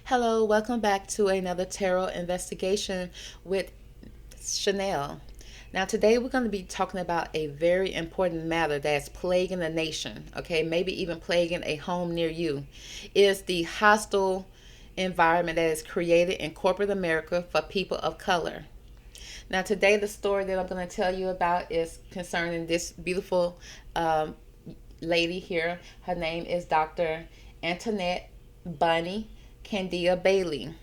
Hello, welcome back to another tarot investigation with Shannel. Now, today we're going to be talking about a very important matter that's plaguing the nation, okay, maybe even plaguing a home near you. Is the hostile environment that is created in corporate America for people of color. Now, today, the story that I'm going to tell you about is concerning this beautiful um, lady here. Her name is Dr. Antoinette Bunny Candia Bailey.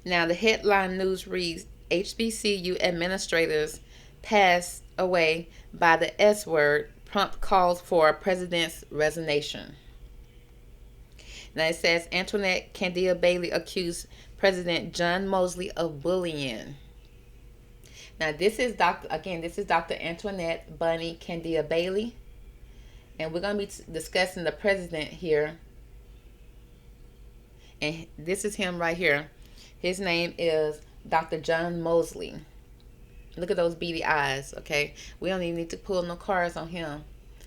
Now, the headline news reads HBCU administrators passed away by the S word, prompt calls for president's resignation. Now, it says Antoinette Candia Bailey accused President John Mosley of bullying. Now, this is Dr. Antoinette Bunny Candia Bailey, and we're going to be discussing the president here. And this is him right here. His name is Dr. John Mosley. Look at those beady eyes, okay? We don't even need to pull no cards on him.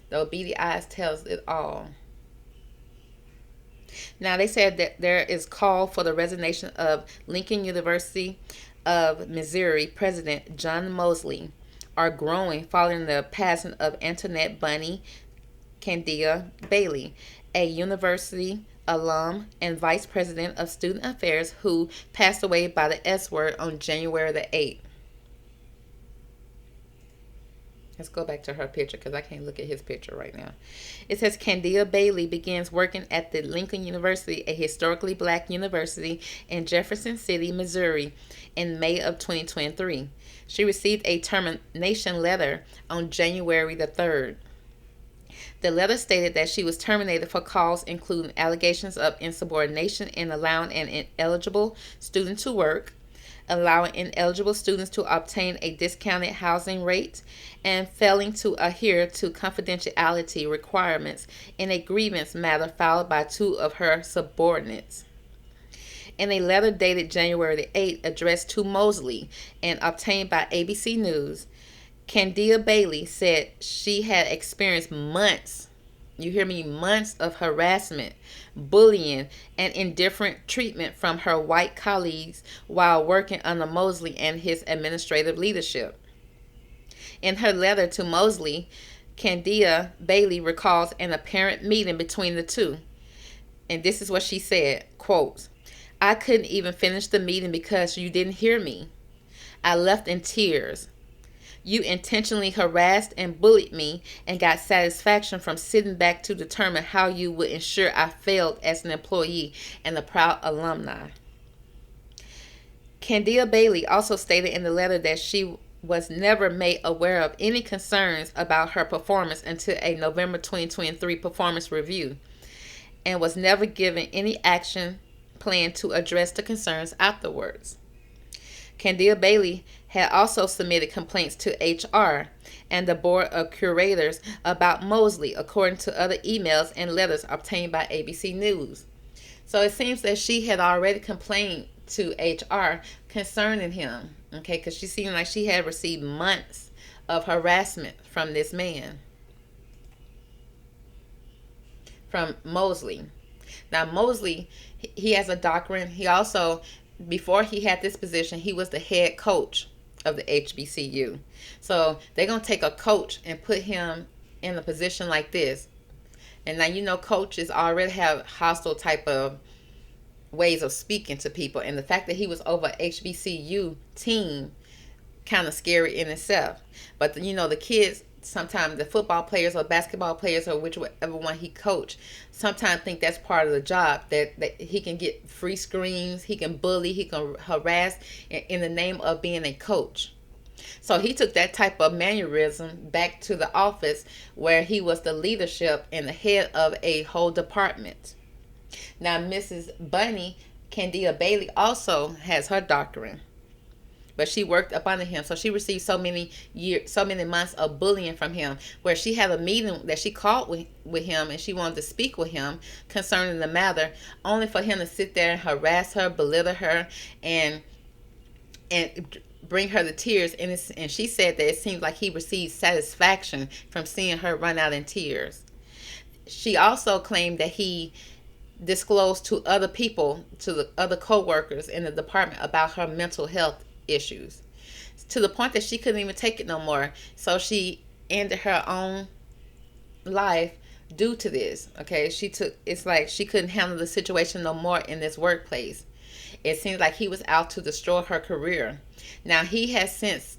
Those beady eyes tells it all. Now, they said that there is call for the resignation of Lincoln University of Missouri President John Mosley are growing following the passing of Antoinette Bunny Candia Bailey, a university alum and vice president of student affairs who passed away by the S word on January the 8th. Let's go back to her picture because I can't look at his picture right now. It says Candia Bailey begins working at the Lincoln University, a historically black university in Jefferson City, Missouri, in May of 2023. She received a termination letter on January the 3rd. The letter stated that she was terminated for cause including allegations of insubordination in allowing an ineligible student to work, allowing ineligible students to obtain a discounted housing rate, and failing to adhere to confidentiality requirements in a grievance matter filed by two of her subordinates. In a letter dated January the 8th addressed to Mosley and obtained by ABC News, Candia Bailey said she had experienced months, you hear me, months of harassment, bullying, and indifferent treatment from her white colleagues while working under Mosley and his administrative leadership. In her letter to Mosley, Candia Bailey recalls an apparent meeting between the two. And this is what she said, quote, "I couldn't even finish the meeting because you didn't hear me. I left in tears. You intentionally harassed and bullied me and got satisfaction from sitting back to determine how you would ensure I failed as an employee and a proud alumni." Candia Bailey also stated in the letter that she was never made aware of any concerns about her performance until a November 2023 performance review and was never given any action plan to address the concerns afterwards. Candia Bailey had also submitted complaints to HR and the Board of Curators about Mosley, according to other emails and letters obtained by ABC News. So it seems that she had already complained to HR concerning him, okay, because she seemed like she had received months of harassment from this man, from Mosley. Now, Mosley, he has a doctorate. He also, before he had this position, he was the head coach of the HBCU. So they're going to take a coach and put him in a position like this. And now, you know, coaches already have hostile type of ways of speaking to people. And the fact that he was over HBCU team, kind of scary in itself. But, you know, the kids, sometimes the football players or basketball players or whichever one he coached, sometimes think that's part of the job, that he can get free screens, he can bully, he can harass in the name of being a coach. So he took that type of mannerism back to the office where he was the leadership and the head of a whole department. Now, Mrs. Bunny Candia Bailey also has her doctorate, but she worked up under him. So she received so many months of bullying from him, where she had a meeting that she called with him and she wanted to speak with him concerning the matter, only for him to sit there and harass her, belittle her, and bring her to tears. And she said that it seemed like he received satisfaction from seeing her run out in tears. She also claimed that he disclosed to other people, to the other co-workers in the department about her mental health issues, to the point that she couldn't even take it no more. So she ended her own life due to this. Okay, it's like she couldn't handle the situation no more in this workplace. It seems like he was out to destroy her career. Now he has since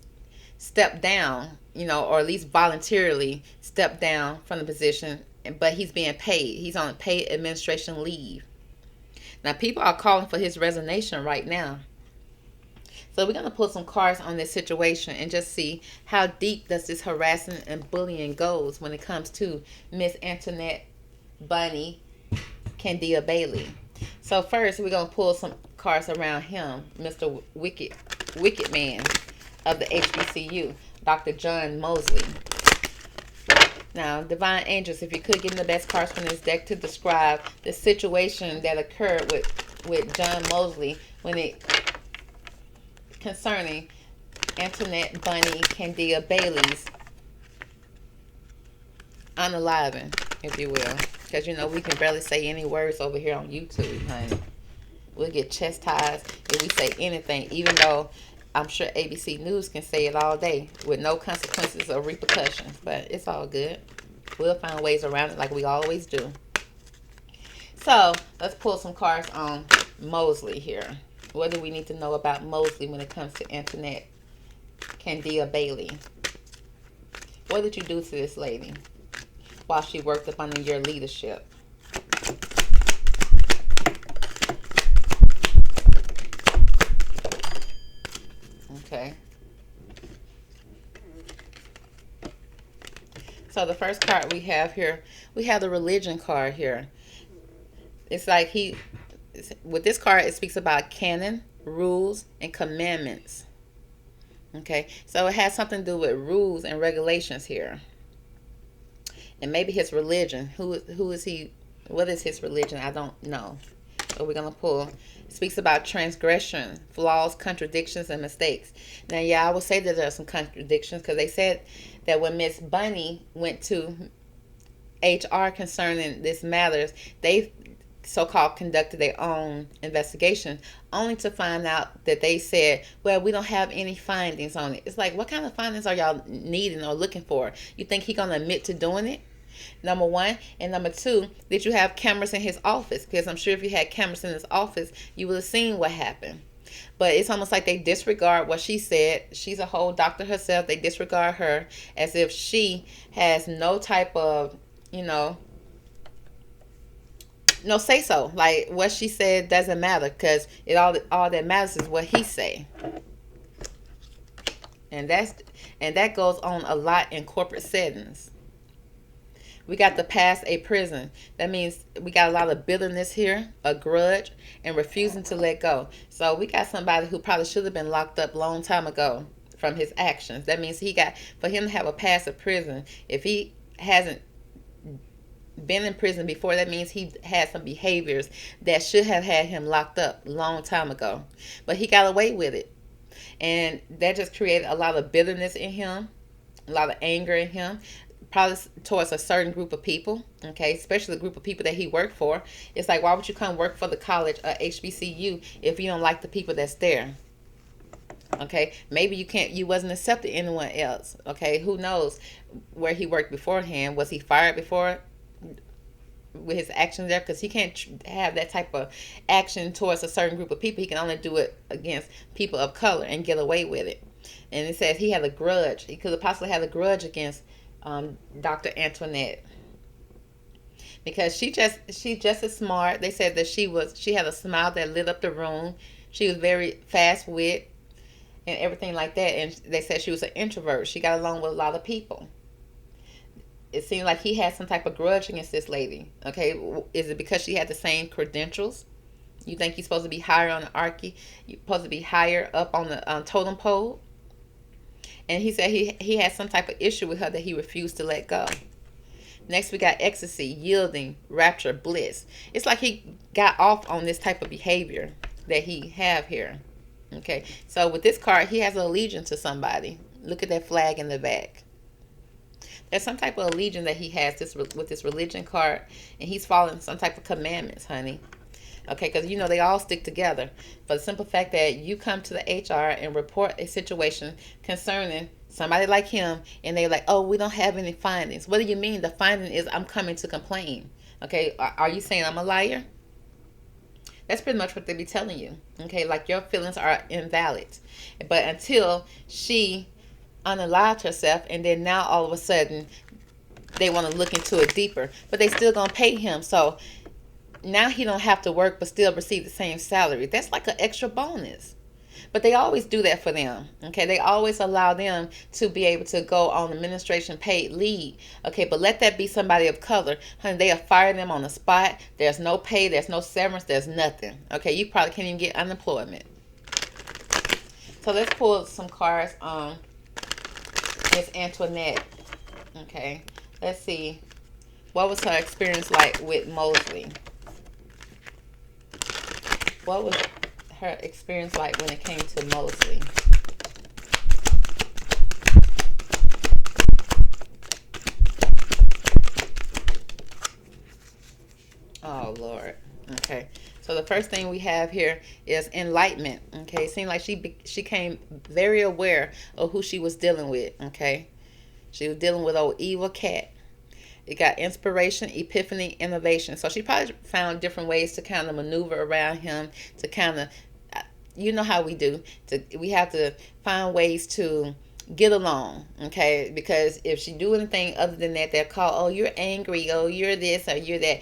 stepped down, or at least voluntarily stepped down from the position, but he's being paid. He's on paid administration leave. Now people are calling for his resignation right now. So we're going to pull some cards on this situation and just see how deep does this harassing and bullying goes when it comes to Miss Antoinette Bunny Candia Bailey. So first we're going to pull some cards around him, Mr. Wicked Man of the HBCU, Dr. John Mosley. Now, Divine Angels, if you could give me the best cards from this deck to describe the situation that occurred with John Mosley when it concerning Antoinette Bunny Candia Bailey's unaliving, if you will. Because, we can barely say any words over here on YouTube, honey. We'll get chastised if we say anything, even though I'm sure ABC News can say it all day with no consequences or repercussions. But it's all good. We'll find ways around it like we always do. So, let's pull some cards on Mosley here. What do we need to know about Mosley when it comes to Antoinette Candia Bailey? What did you do to this lady while she worked up under your leadership? Okay. So the first card we have here, we have the religion card here. It's like with this card, it speaks about canon, rules, and commandments. Okay, so it has something to do with rules and regulations here. And maybe his religion. Who is he? What is his religion? I don't know. But we're going to pull. It speaks about transgression, flaws, contradictions, and mistakes. Now, yeah, I will say that there are some contradictions because they said that when Miss Bunny went to HR concerning this matters, they so-called conducted their own investigation only to find out that they said, well, we don't have any findings on it. It's like, what kind of findings are y'all needing or looking for? You think he's going to admit to doing it? Number one. And number two, did you have cameras in his office? Because I'm sure if you had cameras in his office, you would have seen what happened. But it's almost like they disregard what she said. She's a whole doctor herself. They disregard her as if she has no type of, no say so. Like what she said doesn't matter because all that matters is what he say. And that goes on a lot in corporate settings. We got the past a prison. That means we got a lot of bitterness here, a grudge, and refusing to let go. So we got somebody who probably should have been locked up a long time ago from his actions. That means for him to have a past of prison, if he hasn't been in prison before, that means he had some behaviors that should have had him locked up a long time ago. But he got away with it. And that just created a lot of bitterness in him, a lot of anger in him, probably towards a certain group of people, okay, especially the group of people that he worked for. It's like, why would you come work for the college, HBCU, if you don't like the people that's there? Okay, maybe you wasn't accepted anyone else. Okay, who knows where he worked beforehand? Was he fired before with his actions there? Because he can't have that type of action towards a certain group of people. He can only do it against people of color and get away with it. And it says he had a grudge. He could have possibly had a grudge against Dr. Antoinette, because she just as smart. They said that she had a smile that lit up the room. She was very fast wit and everything like that. And they said she was an introvert. She got along with a lot of people. It seemed like he had some type of grudge against this lady. Okay, is it because she had the same credentials? You think he's supposed to be higher on the hierarchy? You're supposed to be higher up on the totem pole? And he said he had some type of issue with her that he refused to let go. Next, we got ecstasy, yielding, rapture, bliss. It's like he got off on this type of behavior that he have here. Okay, so with this card, he has an allegiance to somebody. Look at that flag in the back. There's some type of allegiance that he has with this religion card, and he's following some type of commandments, honey. Okay, because you know they all stick together. For the simple fact that you come to the HR and report a situation concerning somebody like him, and they're like, oh, we don't have any findings. What do you mean? The finding is I'm coming to complain. Okay, are you saying I'm a liar? That's pretty much what they be telling you. Okay, like your feelings are invalid. But until she unalived herself, and then now all of a sudden they want to look into it deeper, but they still gonna pay him. So now he don't have to work but still receive the same salary. That's like an extra bonus. But they always do that for them. Okay, they always allow them to be able to go on administration paid leave. Okay, but let that be somebody of color. Honey, they'll fire them on the spot. There's no pay, there's no severance, there's nothing. Okay, you probably can't even get unemployment. So let's pull some cards on Miss Antoinette. Okay, let's see. What was her experience like with Mosley? What was her experience like when it came to Mosley? Oh, Lord. Okay. So the first thing we have here is enlightenment. Okay. It seemed like she became very aware of who she was dealing with. Okay. She was dealing with old evil cat. It got inspiration, epiphany, innovation. So she probably found different ways to kind of maneuver around him, to kind of, you know how we do. We have to find ways to get along, okay? Because if she do anything other than that, they'll call, oh, you're angry, oh, you're this, or you're that.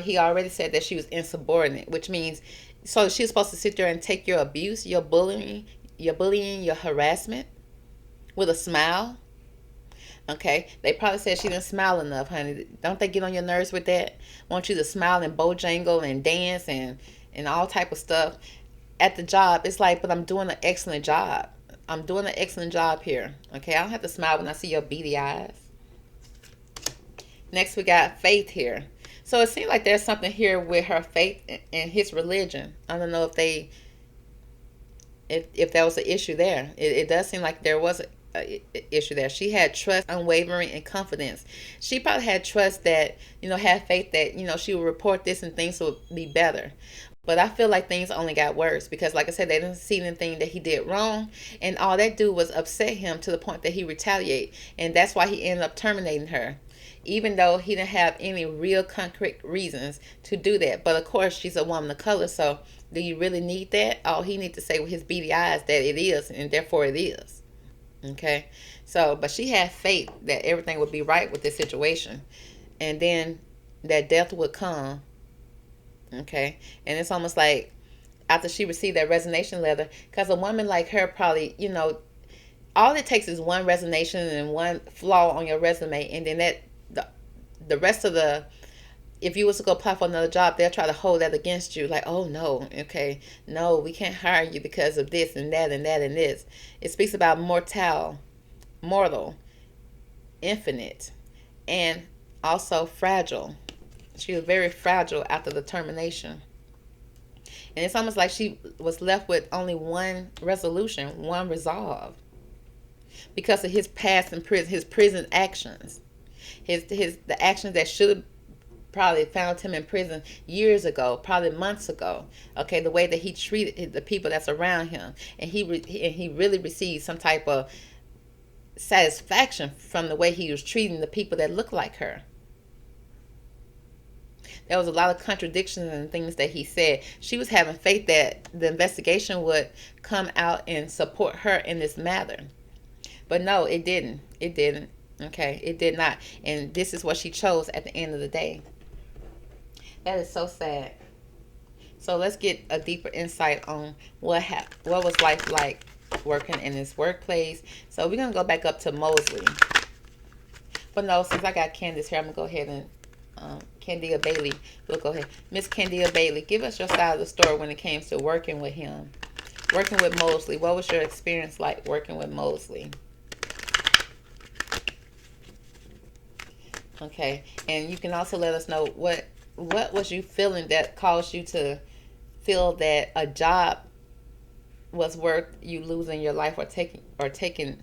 He already said that she was insubordinate, which means, so she's supposed to sit there and take your abuse, your bullying, your harassment with a smile. Okay, they probably said she didn't smile enough, honey. Don't they get on your nerves with that? Want you to smile and bojangle and dance and all type of stuff at the job. It's like, but I'm doing an excellent job. I'm doing an excellent job here. Okay, I don't have to smile when I see your beady eyes. Next, we got faith here. So it seems like there's something here with her faith and his religion. I don't know if that was an issue there. It does seem like there was a issue there. She had trust, unwavering, and confidence. She probably had trust that, had faith that, she would report this and things would be better. But I feel like things only got worse because, like I said, they didn't see anything that he did wrong. And all that do was upset him to the point that he retaliated. And that's why he ended up terminating her, even though he didn't have any real concrete reasons to do that. But, of course, she's a woman of color, so do you really need that? All he needs to say with his beady eyes that it is, and therefore it is. Okay? So, but she had faith that everything would be right with this situation. And then that death would come. Okay? And it's almost like after she received that resignation letter, because a woman like her probably, all it takes is one resignation and one flaw on your resume, and then the rest of if you was to go apply for another job, they'll try to hold that against you. Like, oh, no, okay, no, we can't hire you because of this and that and that and this. It speaks about mortal, infinite, and also fragile. She was very fragile after the termination. And it's almost like she was left with only one resolution, one resolve. Because of his past in prison, his prison actions. The actions that should have probably found him in prison years ago, probably months ago. Okay, the way that he treated the people that's around him, and he really received some type of satisfaction from the way he was treating the people that looked like her. There was a lot of contradictions and things that he said. She was having faith that the investigation would come out and support her in this matter. But no, it didn't. It didn't. Okay, it did not. And this is what she chose at the end of the day. That is so sad. So let's get a deeper insight on what was life like working in this workplace. So we're going to go back up to Mosley. But no, since I got Candace here, I'm going to go ahead and Candia Bailey. We'll go ahead. Miss Candia Bailey, give us your side of the story when it came to working with him. Working with Mosley. What was your experience like working with Mosley? Okay. And you can also let us know what was you feeling that caused you to feel that a job was worth you losing your life or taking taking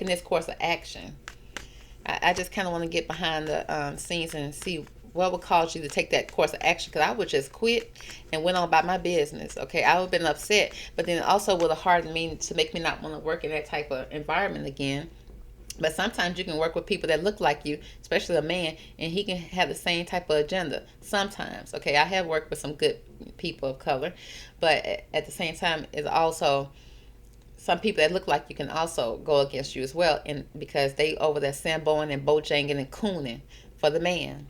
this course of action. I just kind of want to get behind the scenes and see what would cause you to take that course of action, because I would just quit and went on about my business. Okay, I would have been upset, but then also would have hardened me to make me not want to work in that type of environment again. But sometimes you can work with people that look like you, especially a man, and he can have the same type of agenda. Sometimes, okay, I have worked with some good people of color, but at the same time, it's also some people that look like you can also go against you as well, and because they over there samboing and bojanging and cooning for the man.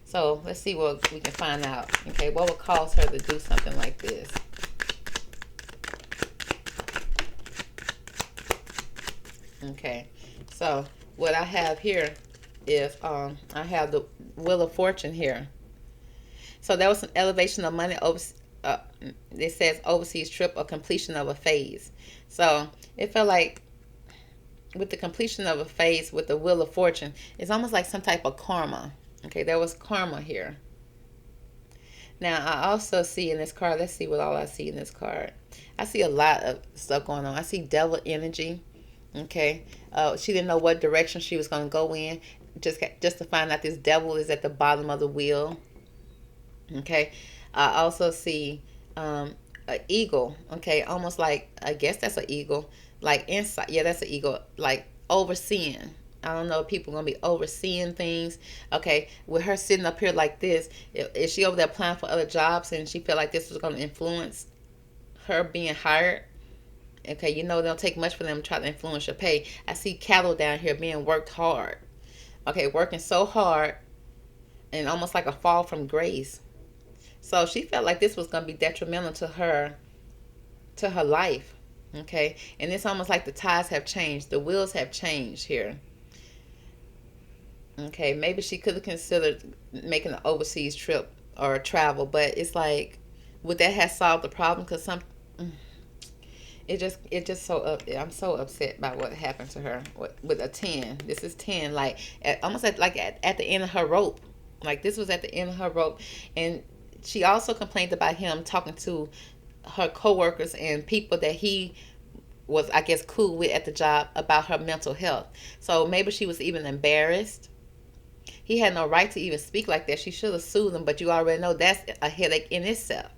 So let's see what we can find out. Okay, what would cause her to do something like this? Okay, so what I have here is I have the Wheel of Fortune here. So there was an elevation of money over. Uh, it says overseas trip or completion of a phase. So it felt like with the completion of a phase with the Wheel of Fortune, it's almost like some type of karma. Okay, there was karma here. Now I also see in this card. Let's see what all I see in this card. I see a lot of stuff going on. I see devil energy. Okay, she didn't know what direction she was going to go in. Just to find out this devil is at the bottom of the wheel. Okay, I also see an eagle. Okay, almost like, I guess that's an eagle. Like inside, yeah, that's an eagle. Like overseeing. I don't know if people are gonna be overseeing things. Okay, with her sitting up here like this, is she over there applying for other jobs and she felt like this was gonna influence her being hired? Okay, you know, it don't take much for them to try to influence your pay. I see cattle down here being worked hard. Okay, working so hard and almost like a fall from grace. So she felt like this was going to be detrimental to her life. Okay, and it's almost like the tides have changed. The wheels have changed here. Okay, maybe she could have considered making an overseas trip or travel, but it's like, would that have solved the problem? Because it just so up. I'm so upset by what happened to her with a 10. This is 10, like almost at the end of her rope. Like this was at the end of her rope, and she also complained about him talking to her coworkers and people that he was, I guess, cool with at the job about her mental health. So maybe she was even embarrassed. He had no right to even speak like that. She should have sued him, but you already know that's a headache in itself.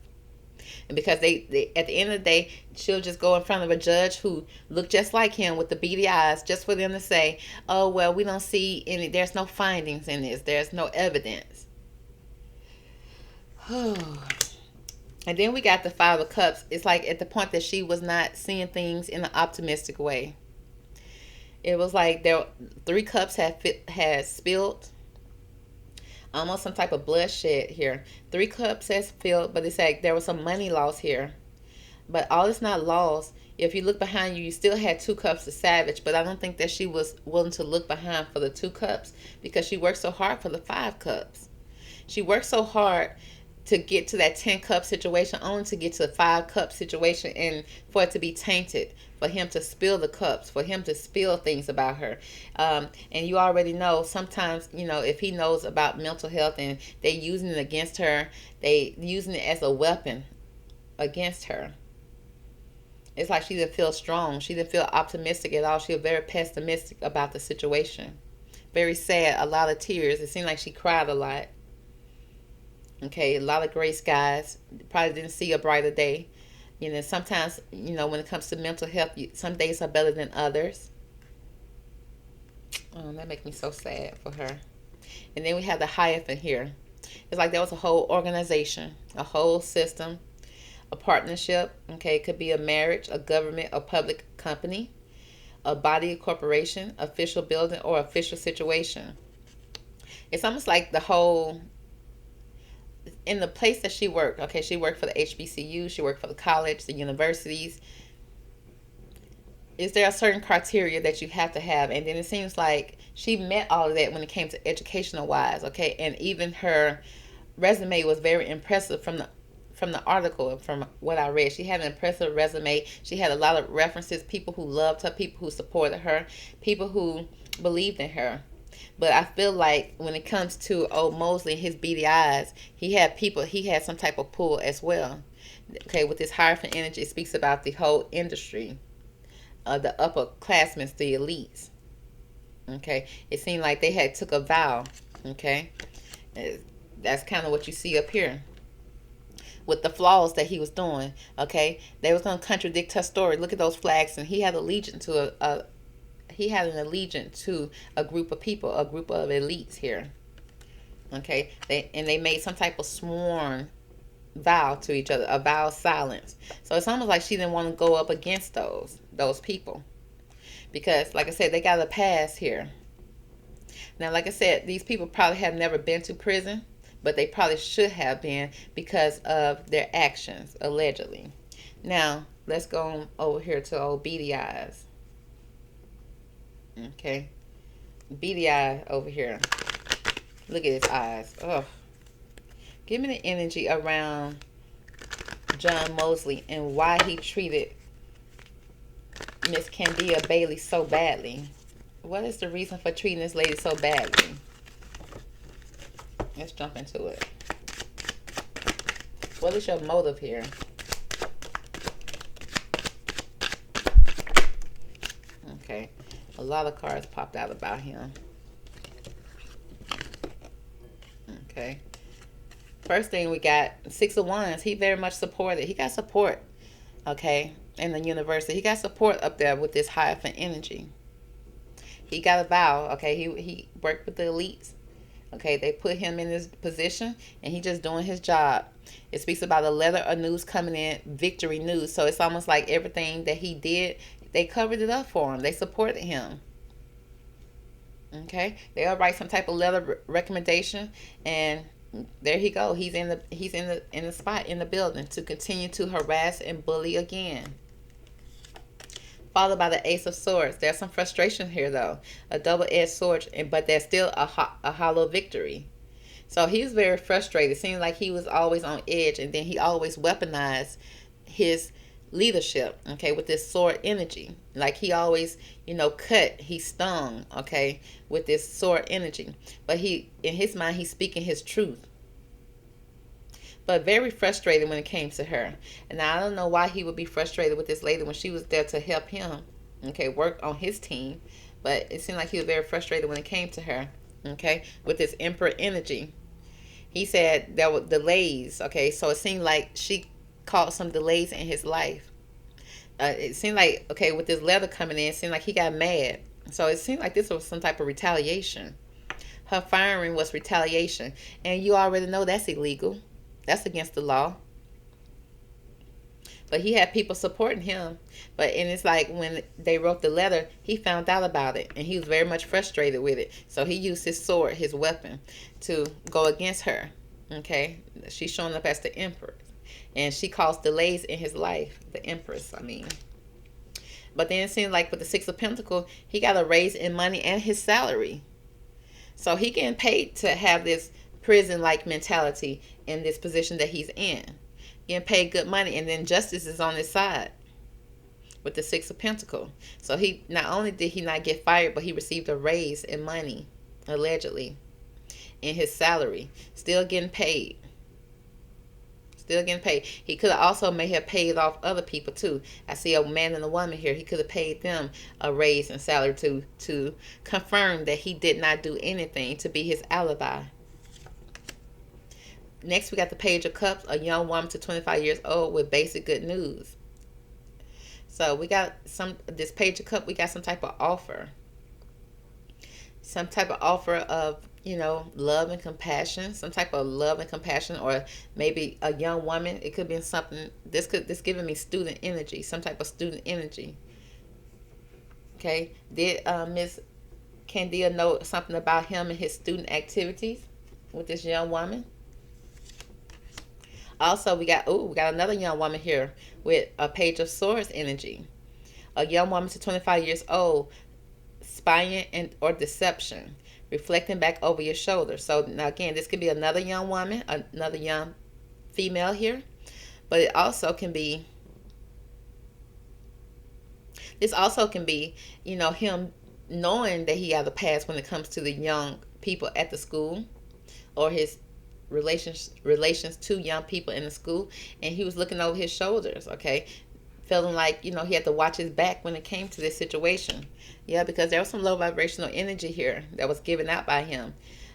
And because they at the end of the day, she'll just go in front of a judge who looked just like him with the beady eyes, just for them to say, oh well, we don't see any, there's no findings in this, there's no evidence. And then we got the Five of Cups. It's like at the point that she was not seeing things in an optimistic way. It was like there, 3 cups had spilled, almost some type of bloodshed here. 3 cups has spilled, but it's like there was some money loss here. But all is not lost. If you look behind you, you still had 2 cups of savage, but I don't think that she was willing to look behind for the 2 cups because she worked so hard for the 5 cups. She worked so hard to get to that 10 cup situation, only to get to the 5 cup situation, and for it to be tainted, for him to spill the cups, for him to spill things about her. And you already know, sometimes, you know, if he knows about mental health and they using it against her, they using it as a weapon against her. It's like she didn't feel strong. She didn't feel optimistic at all. She was very pessimistic about the situation. Very sad, a lot of tears. It seemed like she cried a lot. Okay, a lot of gray skies. Probably didn't see a brighter day. You know, sometimes, you know, when it comes to mental health, some days are better than others. Oh, that makes me so sad for her. And then we have the Hierophant here. It's like there was a whole organization, a whole system, a partnership. Okay, it could be a marriage, a government, a public company, a body, a corporation, official building, or official situation. It's almost like the whole, in the place that she worked. Okay, she worked for the HBCU, she worked for the college, the universities. Is there a certain criteria that you have to have? And then it seems like she met all of that when it came to educational wise. Okay, and even her resume was very impressive from the article, from what I read. She had an impressive resume. She had a lot of references, people who loved her, people who supported her, people who believed in her. But I feel like when it comes to old Mosley and his beady eyes, he had some type of pull as well. Okay, with this Hierophant energy, it speaks about the whole industry, the upperclassmen, the elites. Okay, it seemed like they had took a vow. Okay, that's kind of what you see up here with the flaws that he was doing. Okay, they was gonna contradict her story. Look at those flags, and he had allegiance to he had an allegiance to a group of people, a group of elites here. Okay, they made some type of sworn vow to each other, a vow of silence. So it's almost like she didn't want to go up against those people because, like I said, they got a pass here. Now, like I said, these people probably have never been to prison, but they probably should have been because of their actions, allegedly. Now, let's go over here to old Beady Eyes. Okay. Beady Eye over here. Look at his eyes. Ugh. Give me the energy around John Mosley and why he treated Miss Candia Bailey so badly. What is the reason for treating this lady so badly? Let's jump into it. What is your motive here? Okay. A lot of cards popped out about him. Okay. First thing we got, Six of Wands. He very much supported. He got support, okay, in the university. He got support up there with this Hierophant energy. He got a vow, okay. He worked with the elites. Okay, they put him in this position, and he just doing his job. It speaks about a letter of news coming in, victory news. So it's almost like everything that he did, they covered it up for him. They supported him. Okay, they'll write some type of letter recommendation, and there he go. He's in the spot in the building to continue to harass and bully again. Followed by the Ace of Swords. There's some frustration here though, a double-edged sword, but there's still a hollow victory. So he was very frustrated. It seemed like he was always on edge, and then he always weaponized his leadership, okay, with this sword energy. Like he always, cut, he stung, okay, with this sword energy. But he, in his mind, he's speaking his truth. But very frustrated when it came to her. And I don't know why he would be frustrated with this lady when she was there to help him, okay, work on his team. But it seemed like he was very frustrated when it came to her, okay, with this Emperor energy. He said there were delays, okay, so it seemed like she caused some delays in his life. It seemed like, okay, with this letter coming in, it seemed like he got mad. So it seemed like this was some type of retaliation. Her firing was retaliation. And you already know that's illegal. That's against the law. But he had people supporting him. And it's like when they wrote the letter, he found out about it. And he was very much frustrated with it. So he used his sword, his weapon, to go against her. Okay? She's showing up as the Empress. And she caused delays in his life. The Empress, I mean. But then it seems like with the Six of Pentacles, he got a raise in money and his salary. So he getting paid to have this prison-like mentality in this position that he's in. Getting paid good money, and then justice is on his side with the Six of Pentacles. So he, not only did he not get fired, but he received a raise in money, allegedly, in his salary. Still getting paid. Still getting paid. He could have also may have paid off other people too. I see a man and a woman here. He could have paid them a raise in salary to confirm that he did not do anything, to be his alibi. Next, we got the Page of Cups, a young woman to 25 years old with basic good news. So we got this Page of Cups, we got some type of offer. Some type of offer of, love and compassion. Some type of love and compassion, or maybe a young woman. It could be something, this giving me student energy, some type of student energy. Okay. Did Miss Candia know something about him and his student activities with this young woman? Also, we got another young woman here with a Page of Swords energy. A young woman to 25 years old, spying or deception, reflecting back over your shoulder. So now again, this could be another young woman, another young female here, but it also can be, him knowing that he has a past when it comes to the young people at the school, or his relations to young people in the school, and he was looking over his shoulders, okay, feeling like, he had to watch his back when it came to this situation. Yeah, because there was some low vibrational energy here that was given out by him.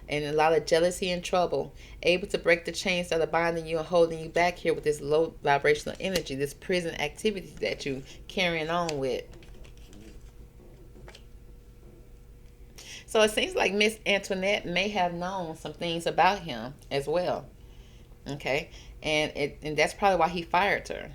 And a lot of jealousy and trouble. Able to break the chains that are binding you and holding you back here with this low vibrational energy, this prison activity that you carrying on with. So it seems like Miss Antoinette may have known some things about him as well. Okay, and that's probably why he fired her.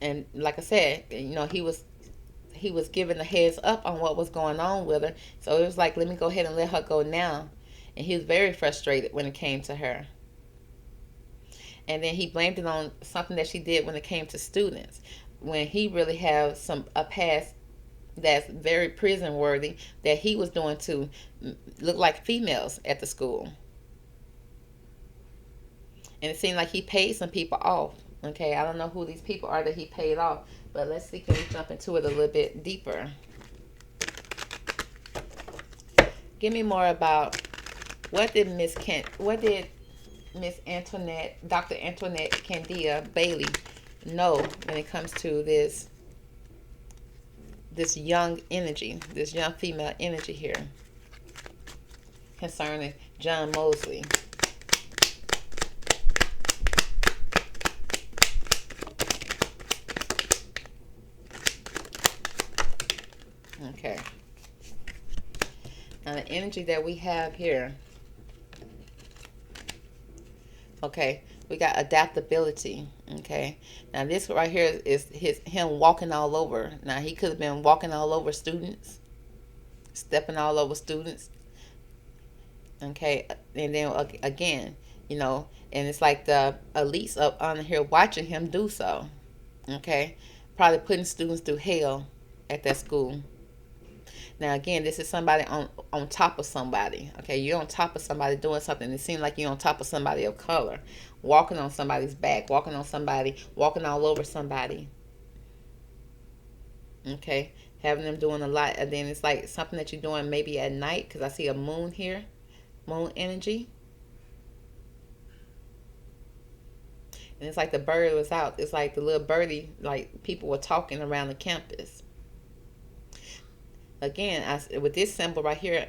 And like I said, he was given a heads up on what was going on with her. So it was like, let me go ahead and let her go now. And he was very frustrated when it came to her. And then he blamed it on something that she did when it came to students, when he really has a past that's very prison worthy that he was doing to look like females at the school. And it seemed like he paid some people off. Okay, I don't know who these people are that he paid off, but let's see, can we jump into it a little bit deeper? Give me more about what did Miss Antoinette, Dr. Antoinette Candia Bailey know when it comes to this young energy, this young female energy here concerning John Mosley. Okay. Now the energy that we have here. Okay, we got adaptability. Okay, now this right here is him walking all over. Now he could have been walking all over students, stepping all over students. Okay, and then again, and it's like the elites up on here watching him do so. Okay, probably putting students through hell at that school. Now again, this is somebody on top of somebody. Okay, you're on top of somebody doing something. It seems like you're on top of somebody of color, walking on somebody's back, walking on somebody, walking all over somebody. Okay, having them doing a lot, and then it's like something that you're doing maybe at night, because I see a moon here, moon energy. And it's like the bird was out. It's like the little birdie, like people were talking around the campus. Again, with this symbol right here,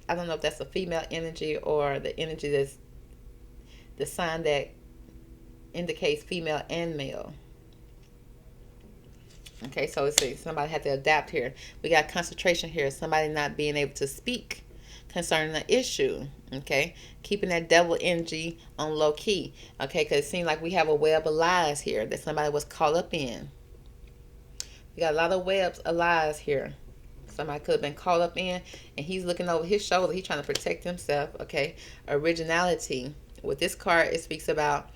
I don't know if that's a female energy or the energy that's the sign that indicates female and male. Okay, so let's see. Somebody had to adapt here. We got concentration here. Somebody not being able to speak concerning the issue. Okay, keeping that devil energy on low key. Okay, because it seems like we have a web of lies here that somebody was caught up in. We got a lot of webs of lies here. Somebody could have been caught up in, and he's looking over his shoulder. He's trying to protect himself. Okay, originality. With this card, it speaks about,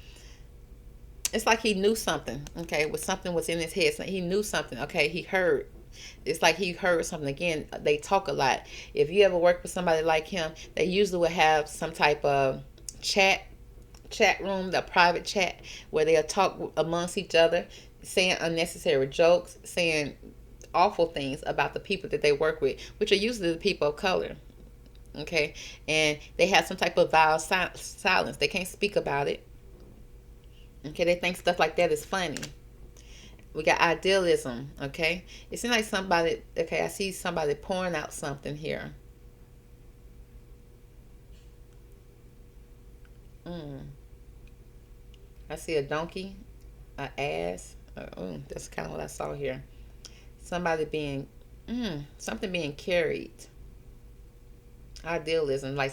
it's like he knew something. Okay, with something was in his head. So he knew something. Okay, he heard. It's like he heard something. Again, they talk a lot. If you ever work with somebody like him, they usually will have some type of chat room, the private chat, where they'll talk amongst each other, saying unnecessary jokes, saying awful things about the people that they work with, which are usually the people of color. Okay, and they have some type of vile silence. They can't speak about it. Okay, they think stuff like that is funny. We got idealism. Okay, it seems like somebody. Okay, I see somebody pouring out something here. I see a donkey, an ass. That's kind of what I saw here. Somebody being, something being carried. Idealism, like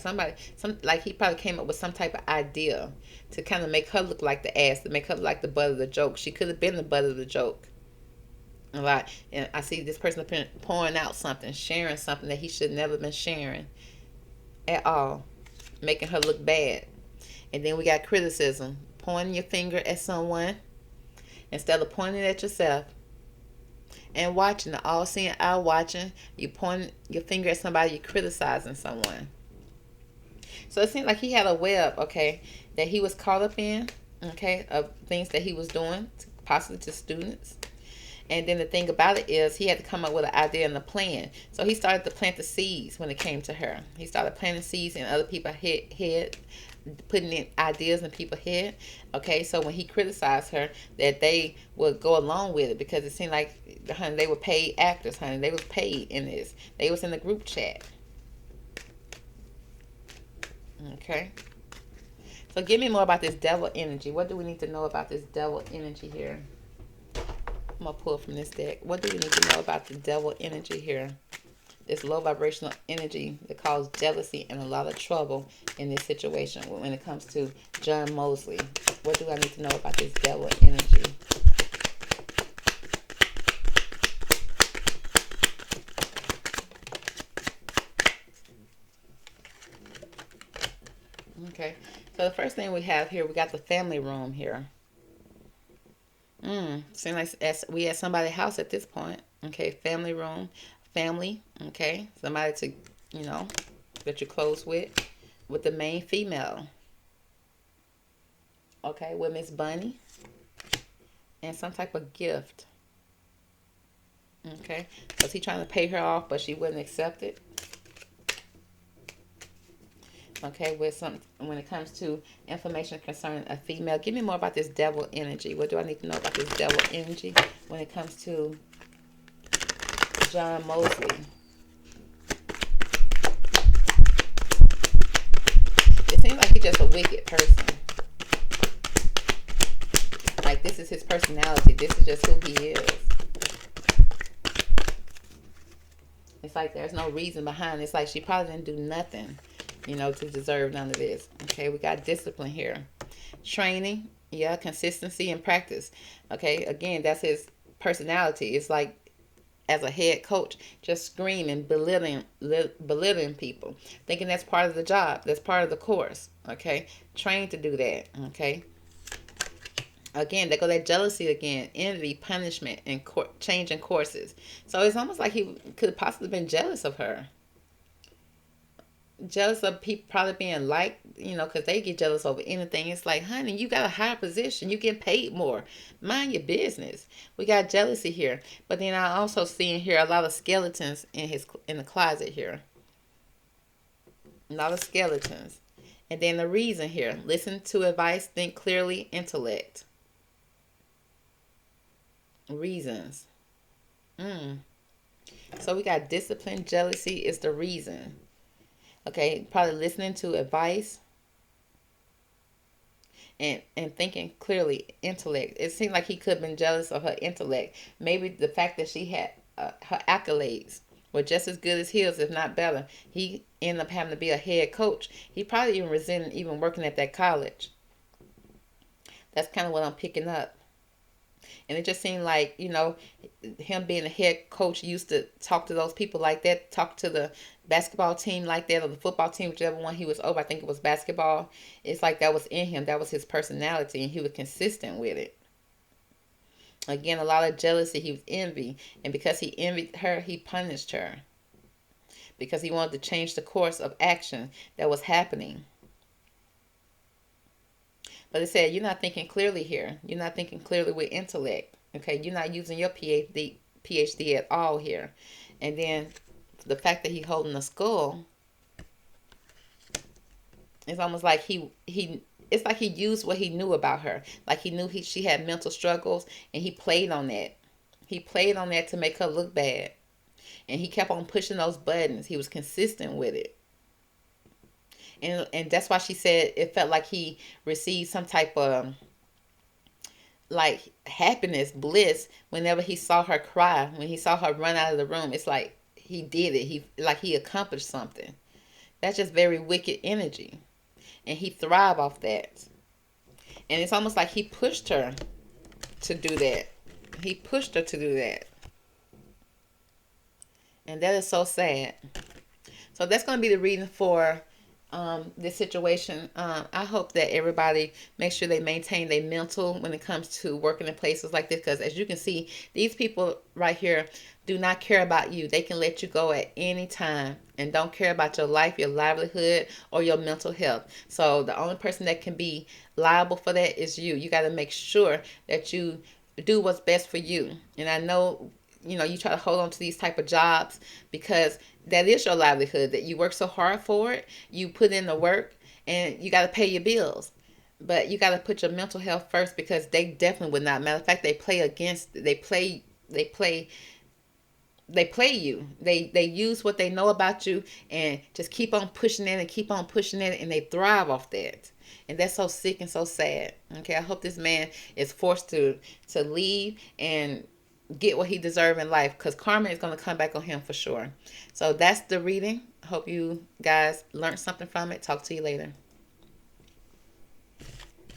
like he probably came up with some type of idea to kind of make her look like the ass, to make her look like the butt of the joke. She could have been the butt of the joke. A lot, and I see this person pouring out something, sharing something that he should never been sharing at all, making her look bad. And then we got criticism, pointing your finger at someone instead of pointing at yourself. And watching, the all-seeing eye watching, you point your finger at somebody, you're criticizing someone. So it seemed like he had a web, okay, that he was caught up in, okay, of things that he was doing, possibly to students. And then the thing about it is he had to come up with an idea and a plan. So he started to plant the seeds when it came to her. He started planting seeds in other people's head, putting in ideas in people's head. Okay, so when he criticized her, that they would go along with it because it seemed like, honey, they were paid actors, honey. They was paid in this. They was in the group chat. Okay. So give me more about this devil energy. What do we need to know about this devil energy here? I'm going to pull from this deck. What do we need to know about the devil energy here? This low vibrational energy that caused jealousy and a lot of trouble in this situation when it comes to John Mosley. What do I need to know about this devil energy? Okay, so the first thing we have here, we got the family room here. Seems like we at somebody's house at this point. Okay, family room, family. Okay, somebody to, you know, that you're close with the main female. Okay, with Miss Bunny and some type of gift. Okay, was he trying to pay her off, but she wouldn't accept it? Okay, with some, when it comes to information concerning a female, give me more about this devil energy. What do I need to know about this devil energy when it comes to John Mosley? It seems like he's just a wicked person. Like, this is his personality. This is just who he is. It's like there's no reason behind it. It's like she probably didn't do nothing, you know, to deserve none of this. Okay, we got discipline here. Training, yeah, consistency and practice. Okay, again, that's his personality. It's like, as a head coach, just screaming, belittling people, thinking that's part of the job, that's part of the course. Okay, trained to do that. Okay, again, they go that jealousy again, envy, punishment, and changing courses. So it's almost like he could have possibly been jealous of her, jealous of people probably being liked, you know, because they get jealous over anything. It's like, honey, you got a higher position, you get paid more, mind your business. We got jealousy here. But then I also see in here a lot of skeletons in the closet here, a lot of skeletons. And then the reason here, listen to advice, think clearly, intellect. Reasons. So we got discipline, jealousy is the reason. Okay, probably listening to advice and thinking clearly, intellect. It seemed like he could have been jealous of her intellect. Maybe the fact that she had her accolades were just as good as his, if not better. He ended up having to be a head coach. He probably even resented even working at that college. That's kind of what I'm picking up. And it just seemed like, you know, him being a head coach used to talk to those people like that, talk to the basketball team like that, or the football team, whichever one he was over. I think it was basketball. It's like that was in him. That was his personality, and he was consistent with it. Again, a lot of jealousy. He was envy. And because he envied her, he punished her. Because he wanted to change the course of action that was happening. But it said, you're not thinking clearly here. You're not thinking clearly with intellect. Okay, you're not using your PhD at all here. And then the fact that he's holding a skull, it's almost like it's like he used what he knew about her. Like he knew she had mental struggles, and he played on that. He played on that to make her look bad. And he kept on pushing those buttons. He was consistent with it. And that's why she said it felt like he received some type of like happiness, bliss whenever he saw her cry, when he saw her run out of the room. It's like he did it. He accomplished something. That's just very wicked energy. And he thrived off that. And it's almost like he pushed her to do that. He pushed her to do that. And that is so sad. So that's going to be the reason for this situation. I hope that everybody makes sure they maintain their mental when it comes to working in places like this, because as you can see, these people right here do not care about you. They can let you go at any time and don't care about your life, your livelihood, or your mental health. So the only person that can be liable for that is you. You got to make sure that you do what's best for you. And I know, you know, you try to hold on to these type of jobs because that is your livelihood, that you work so hard for it, you put in the work, and you got to pay your bills. But you got to put your mental health first, because they definitely would not. Matter of fact, they play you. They use what they know about you and just keep on pushing it and keep on pushing it, and they thrive off that. And that's so sick and so sad. Okay, I hope this man is forced to leave and get what he deserves in life, because karma is going to come back on him for sure. So that's the reading. Hope you guys learned something from it. Talk to you later.